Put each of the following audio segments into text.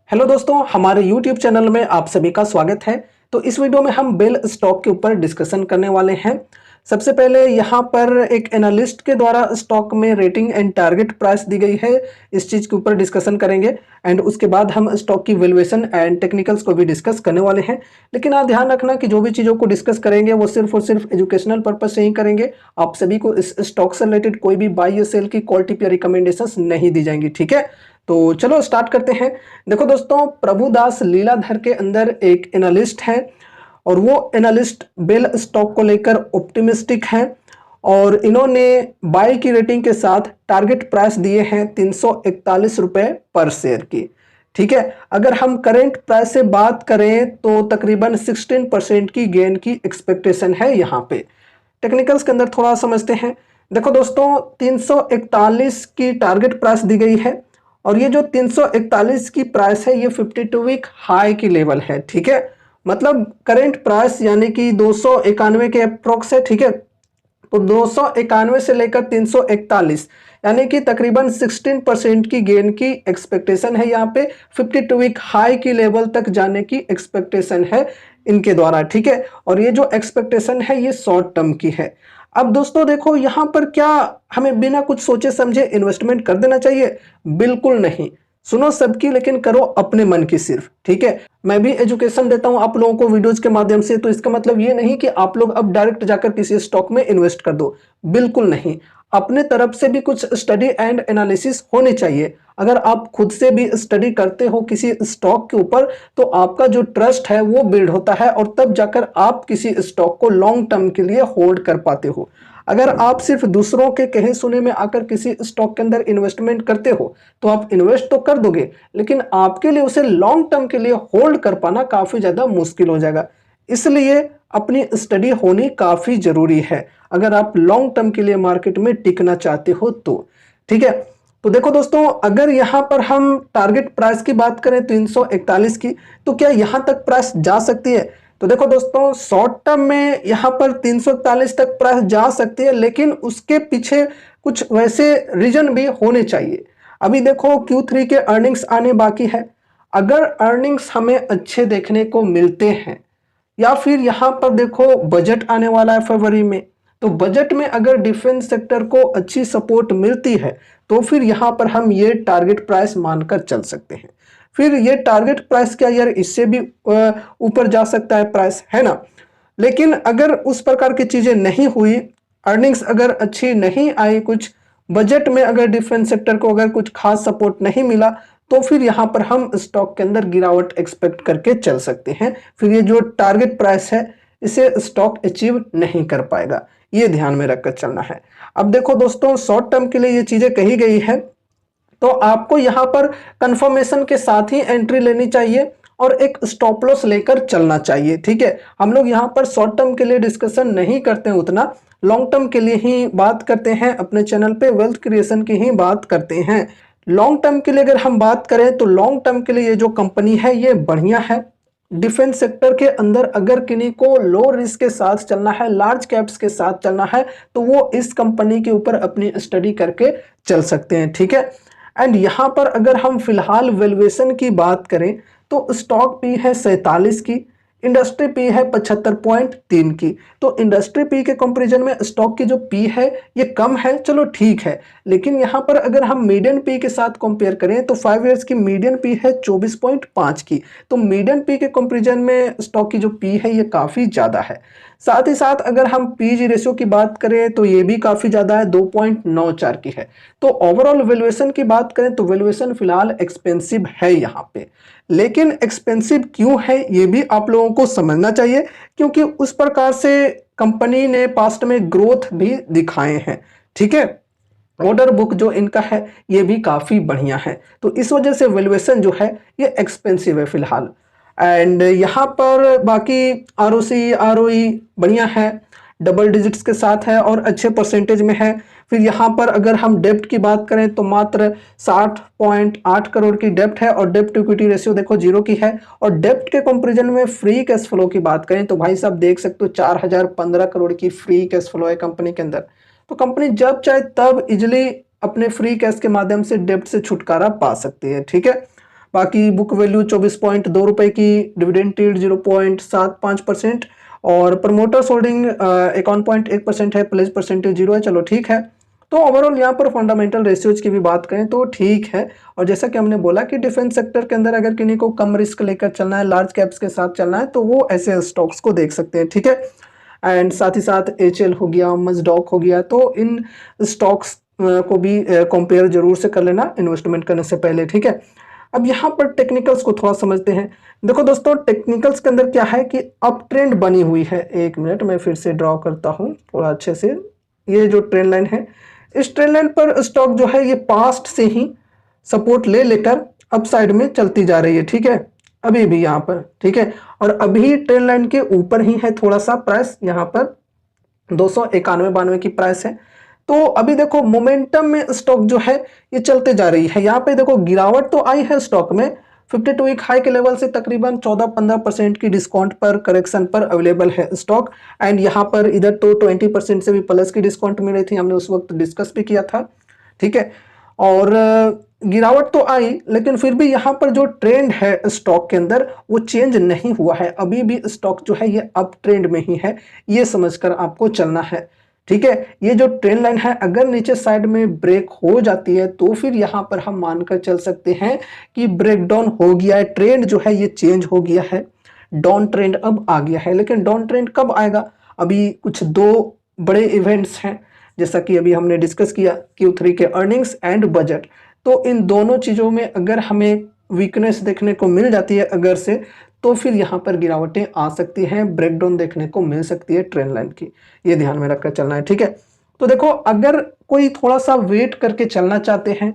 Hello दोस्तों, हमारे YouTube channel में आप सभी का स्वागत है। तो इस वीडियो में हम बेल स्टॉक के ऊपर डिस्कशन करने वाले हैं। सबसे पहले यहाँ पर एक एनालिस्ट के द्वारा स्टॉक में रेटिंग एंड टारगेट प्राइस दी गई है, इस चीज़ के ऊपर डिस्कशन करेंगे एंड उसके बाद हम स्टॉक की वैल्यूएशन एंड टेक्निकल्स को भी डिस्कस करने वाले हैं। लेकिन आप ध्यान रखना कि जो भी चीज़ों को डिस्कस करेंगे वो सिर्फ और सिर्फ एजुकेशनल पर्पज से ही करेंगे। आप सभी को इस स्टॉक से रिलेटेड कोई भी बाई या सेल की कॉल टिप या रिकमेंडेशंस नहीं दी जाएंगी, ठीक है। तो चलो स्टार्ट करते हैं। देखो दोस्तों, प्रभुदास लीलाधर के अंदर एक एनालिस्ट है और वो एनालिस्ट बेल स्टॉक को लेकर ऑप्टिमिस्टिक है और इन्होंने बाय की रेटिंग के साथ टारगेट प्राइस दिए हैं 341 रुपए पर शेयर की, ठीक है। अगर हम करंट प्राइस से बात करें तो तकरीबन 16% की गेन की एक्सपेक्टेशन है। यहाँ पे टेक्निकल्स के अंदर थोड़ा समझते हैं। देखो दोस्तों, 341 की टारगेट प्राइस दी गई है और ये जो 341 की प्राइस है ये 52 वीक हाई की लेवल है, ठीक है। मतलब करंट प्राइस यानी कि 291 के अप्रोक्स है, ठीक है। तो 291 से लेकर 341 यानी कि तकरीबन 16% की गेन की एक्सपेक्टेशन है। यहाँ पे 52 वीक हाई की लेवल तक जाने की एक्सपेक्टेशन है इनके द्वारा, ठीक है। और ये जो एक्सपेक्टेशन है ये शॉर्ट टर्म की है। अब दोस्तों देखो, यहाँ पर क्या हमें बिना कुछ सोचे समझे इन्वेस्टमेंट कर देना चाहिए? बिल्कुल नहीं। सुनो सबकी, लेकिन करो अपने मन की सिर्फ, ठीक है। मैं भी एजुकेशन देता हूं आप लोगों को वीडियोज के माध्यम से, तो इसका मतलब ये नहीं कि आप लोग अब डायरेक्ट जाकर किसी स्टॉक में इन्वेस्ट कर दो, बिल्कुल नहीं। अपने तरफ से भी कुछ स्टडी एंड एनालिसिस होनी चाहिए। अगर आप खुद से भी स्टडी करते हो किसी स्टॉक के ऊपर तो आपका जो ट्रस्ट है वो बिल्ड होता है और तब जाकर आप किसी स्टॉक को लॉन्ग टर्म के लिए होल्ड कर पाते हो। अगर आप सिर्फ दूसरों के कहे सुने में आकर किसी स्टॉक के अंदर इन्वेस्टमेंट करते हो तो आप इन्वेस्ट तो कर दोगे, लेकिन आपके लिए उसे लॉन्ग टर्म के लिए होल्ड कर पाना काफी ज्यादा मुश्किल हो जाएगा। इसलिए अपनी स्टडी होनी काफी जरूरी है अगर आप लॉन्ग टर्म के लिए मार्केट में टिकना चाहते हो तो, ठीक है। तो देखो दोस्तों, अगर यहां पर हम टारगेट प्राइस की बात करें 341 की, तो क्या यहां तक प्राइस जा सकती है? तो देखो दोस्तों, शॉर्ट टर्म में यहां पर 341 तक प्राइस जा सकती है, लेकिन उसके पीछे कुछ वैसे रीजन भी होने चाहिए। अभी देखो Q3 के अर्निंग्स आने बाकी है। अगर अर्निंग्स हमें अच्छे देखने को मिलते हैं या फिर यहां पर देखो बजट आने वाला है फरवरी में, तो बजट में अगर डिफेंस सेक्टर को अच्छी सपोर्ट मिलती है तो फिर यहां पर हम ये टारगेट प्राइस मानकर चल सकते हैं। फिर ये टारगेट प्राइस क्या यार, इससे भी ऊपर जा सकता है प्राइस, है ना। लेकिन अगर उस प्रकार की चीजें नहीं हुई, अर्निंग्स अगर अच्छी नहीं आई, कुछ बजट में अगर डिफेंस सेक्टर को अगर कुछ खास सपोर्ट नहीं मिला, तो फिर यहां पर हम स्टॉक के अंदर गिरावट एक्सपेक्ट करके चल सकते हैं। फिर ये जो टारगेट प्राइस है इसे स्टॉक अचीव नहीं कर पाएगा, ये ध्यान में रखकर चलना है। अब देखो दोस्तों, शॉर्ट टर्म के लिए ये चीजें कही गई है तो आपको यहां पर कंफर्मेशन के साथ ही एंट्री लेनी चाहिए और एक स्टॉप लॉस लेकर चलना चाहिए, ठीक है। हम लोग यहां पर शॉर्ट टर्म के लिए डिस्कशन नहीं करते हैं, उतना लॉन्ग टर्म के लिए ही बात करते हैं। अपने चैनल पे वेल्थ क्रिएशन की ही बात करते हैं। लॉन्ग टर्म के लिए अगर हम बात करें तो लॉन्ग टर्म के लिए ये जो कंपनी है ये बढ़िया है। डिफेंस सेक्टर के अंदर अगर किन्हीं को लो रिस्क के साथ चलना है, लार्ज कैप्स के साथ चलना है, तो वो इस कंपनी के ऊपर अपनी स्टडी करके चल सकते हैं, ठीक है। एंड यहां पर अगर हम फिलहाल वैल्यूएशन की बात करें तो स्टॉक पी है 47 की, इंडस्ट्री पी है 75.3 की। तो इंडस्ट्री पी के कंपैरिजन में स्टॉक की जो पी है ये कम है, चलो ठीक है। लेकिन यहां पर अगर हम मीडियन पी के साथ कंपेयर करें तो 5 इयर्स की मीडियन पी है 24.5 की। तो मीडियन पी के कंपैरिजन में स्टॉक की जो पी है ये काफी ज्यादा है। साथ ही साथ अगर हम पीजी रेशियो की बात करें तो ये भी काफी ज्यादा है, 2.94 की है। तो ओवरऑल वैल्यूएशन की बात करें तो वैल्यूएशन फिलहाल एक्सपेंसिव है यहाँ पे। लेकिन एक्सपेंसिव क्यों है ये भी आप लोगों को समझना चाहिए, क्योंकि उस प्रकार से कंपनी ने पास्ट में ग्रोथ भी दिखाए हैं, ठीक है। ऑर्डर बुक जो इनका है ये भी काफी बढ़िया है, तो इस वजह से वैल्यूएशन जो है ये एक्सपेंसिव है फिलहाल। एंड यहाँ पर बाकी आरओसी आरओई बढ़िया है, डबल डिजिट्स के साथ है और अच्छे परसेंटेज में है। फिर यहाँ पर अगर हम डेप्ट की बात करें तो मात्र 60.8 करोड़ की डेप्ट है और डेप्ट इक्विटी रेशियो देखो 0 की है। और डेप्ट के कंपैरिजन में फ्री कैश फ्लो की बात करें तो भाई साहब देख सकते हो 4015 करोड़ की फ्री कैश फ्लो है कंपनी के अंदर। तो कंपनी जब चाहे तब इजिली अपने फ्री कैश के माध्यम से डेप्ट से छुटकारा पा सकती है, ठीक है। बाकी बुक वैल्यू 24.2 रुपए की, डिविडेंड यील्ड 0.75% और प्रमोटर्स होल्डिंग 51.1% है, प्लेज परसेंटेज 0 है। चलो ठीक है। तो ओवरऑल यहाँ पर फंडामेंटल रेशियोज की भी बात करें तो ठीक है। और जैसा कि हमने बोला कि डिफेंस सेक्टर के अंदर अगर किन्हीं को कम रिस्क लेकर चलना है, लार्ज कैप्स के साथ चलना है, तो वो ऐसे स्टॉक्स को देख सकते हैं, ठीक है। एंड साथ ही साथ एचएल हो गया, मजडॉक हो गया, तो इन स्टॉक्स को भी कंपेयर जरूर से कर लेना इन्वेस्टमेंट करने से पहले, ठीक है। अब यहाँ पर टेक्निकल्स को थोड़ा समझते हैं। देखो दोस्तों, टेक्निकल्स के अंदर क्या है कि अप ट्रेंड बनी हुई है। एक मिनट मैं फिर से ड्रॉ करता हूँ थोड़ा अच्छे से। ये जो ट्रेंड लाइन है, इस ट्रेंड लाइन पर स्टॉक जो है ये पास्ट से ही सपोर्ट ले लेकर अप साइड में चलती जा रही है, ठीक है, अभी भी यहाँ पर, ठीक है। और अभी ट्रेंड लाइन के ऊपर ही है थोड़ा सा प्राइस, यहाँ पर 291-92 की प्राइस है। तो अभी देखो मोमेंटम में स्टॉक जो है ये चलते जा रही है। यहाँ पे देखो गिरावट तो आई है स्टॉक में, 52 वीक हाई के लेवल से तकरीबन 14-15% की डिस्काउंट पर, करेक्शन पर अवेलेबल है स्टॉक। एंड यहाँ पर इधर तो 20% से भी प्लस की डिस्काउंट मिल रही थी, हमने उस वक्त डिस्कस भी किया था, ठीक है। और गिरावट तो आई, लेकिन फिर भी यहाँ पर जो ट्रेंड है स्टॉक के अंदर वो चेंज नहीं हुआ है। अभी भी स्टॉक जो है ये अप ट्रेंड में ही है, ये समझकर आपको चलना है, ठीक है। ये जो ट्रेंड लाइन है अगर नीचे साइड में ब्रेक हो जाती है तो फिर यहाँ पर हम मानकर चल सकते हैं कि ब्रेकडाउन हो गया है, ट्रेंड जो है ये चेंज हो गया है, डाउन ट्रेंड अब आ गया है। लेकिन डाउन ट्रेंड कब आएगा? अभी कुछ दो बड़े इवेंट्स हैं, जैसा कि अभी हमने डिस्कस किया, Q3 के अर्निंग्स एंड बजट। तो इन दोनों चीज़ों में अगर हमें वीकनेस देखने को मिल जाती है अगर से, तो फिर यहाँ पर गिरावटें आ सकती हैं, ब्रेकडाउन देखने को मिल सकती है ट्रेंड लाइन की, ये ध्यान में रखकर चलना है, ठीक है। तो देखो, अगर कोई थोड़ा सा वेट करके चलना चाहते हैं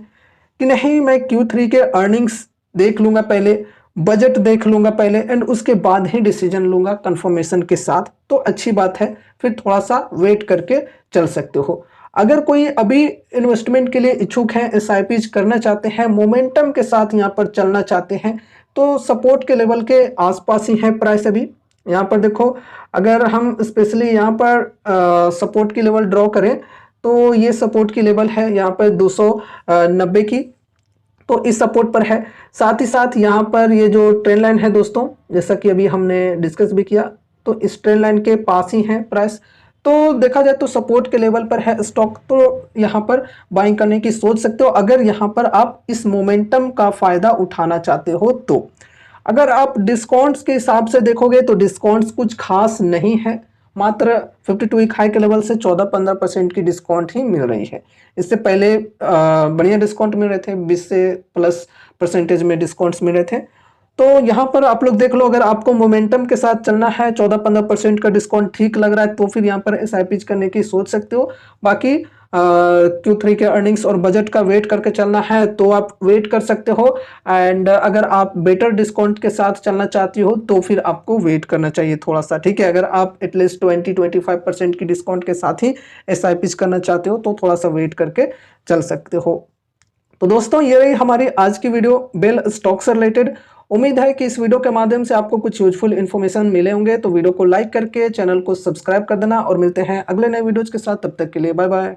कि नहीं मैं Q3 के अर्निंग्स देख लूंगा पहले, बजट देख लूंगा पहले एंड उसके बाद ही डिसीजन लूंगा कंफर्मेशन के साथ, तो अच्छी बात है, फिर थोड़ा सा वेट करके चल सकते हो। अगर कोई अभी इन्वेस्टमेंट के लिए इच्छुक है, एसआईपी करना चाहते हैं, मोमेंटम के साथ यहाँ पर चलना चाहते हैं, तो सपोर्ट के लेवल के आसपास ही है प्राइस अभी। यहाँ पर देखो, अगर हम स्पेशली यहाँ पर सपोर्ट की लेवल ड्रॉ करें तो ये सपोर्ट की लेवल है यहाँ पर 290 की, तो इस सपोर्ट पर है। साथ ही साथ यहाँ पर ये जो ट्रेंड लाइन है दोस्तों, जैसा कि अभी हमने डिस्कस भी किया, तो इस ट्रेंड लाइन के पास ही है प्राइस। तो देखा जाए तो सपोर्ट के लेवल पर है स्टॉक, तो यहाँ पर बाइंग करने की सोच सकते हो अगर यहाँ पर आप इस मोमेंटम का फायदा उठाना चाहते हो। तो अगर आप डिस्काउंट्स के हिसाब से देखोगे तो डिस्काउंट्स कुछ खास नहीं है, मात्र 52 वीक हाई के लेवल से 14-15% की डिस्काउंट ही मिल रही है। इससे पहले बढ़िया डिस्काउंट मिल रहे थे, 20 से प्लस परसेंटेज में डिस्काउंट्स मिल रहे थे। तो यहाँ पर आप लोग देख लो, अगर आपको मोमेंटम के साथ चलना है, 14-15% का डिस्काउंट ठीक लग रहा है, तो फिर यहाँ पर एसआईपी करने की सोच सकते हो। बाकी Q3 के अर्निंग्स और बजट का वेट करके चलना है तो आप वेट कर सकते हो। एंड अगर आप बेटर डिस्काउंट के साथ चलना चाहती हो तो फिर आपको वेट करना चाहिए थोड़ा सा, ठीक है। अगर आप एटलीस्ट 20-25% की डिस्काउंट के साथ ही एसआईपी करना चाहते हो तो थोड़ा सा वेट करके चल सकते हो। तो दोस्तों, ये रही हमारी आज की वीडियो बेल स्टॉक से रिलेटेड। उम्मीद है कि इस वीडियो के माध्यम से आपको कुछ यूजफुल इन्फॉर्मेशन मिले होंगे। तो वीडियो को लाइक करके चैनल को सब्सक्राइब कर देना और मिलते हैं अगले नए वीडियोज के साथ। तब तक के लिए बाय बाय।